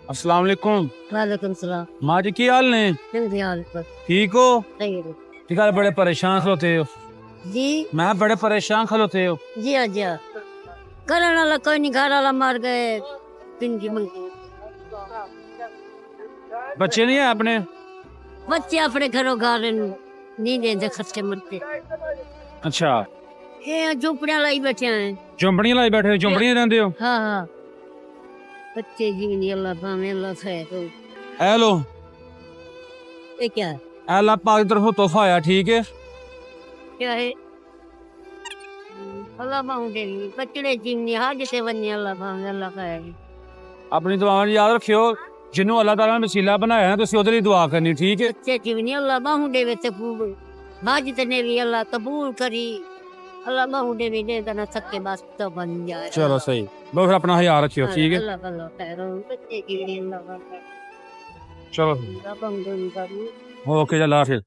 अस्सलाम वालेकुम। वालेकुम सलाम। माँ जी की हाल ने? चंगी हाल पर ठीक हो? सही है। ठीक है, बड़े परेशान खलोते हो। जी मैं बड़े परेशान खलोते हो। जी हाँ जी हाँ। करने वाला कोई नहीं, घर वाला मार गए। पिंकी मंगी बच्चे नहीं है अपने? बच्चे अपने घरों घर नहीं देते, खर्चे मरते। अच्छा, ये झोपड़ियां लाई बैठे हैं। झुंपड़ियां लाई बैठे हो? झुंपड़ियां रहंदे हो? हाँ हाँ। बच्चे जीवन अल्लाह पावे, अल्लाह खैर हो। ए लो, ये क्या है? अल्लाह पाक की तरफ तोहफा आया, ठीक है। क्या है? अल्लाह पाऊ देवी बच्चे जीवनी हाज से बनी, अल्लाह पावे, अल्लाह खैर। अपनी दुआवां याद रखियो। जिन्हों अल्लाह ताला ने वसीला बनाया है तुसीं ओहदे लिए दुआ करनी, ठीक है। बच्चे जीवनी अल्लाह बाहू देवे ते खूब बाजित ने भी अल्लाह कबूल करी। अल्लाह बाहू देवी दे देना थके बस तो बन जाए। चलो सही, लो फिर अपना ख्याल रखियो, ठीक है। अल्लाह अल्लाह खैर हो। बच्चे जीवनी अल्लाह चलो बाहू देवी करी। ओके, चल फिर।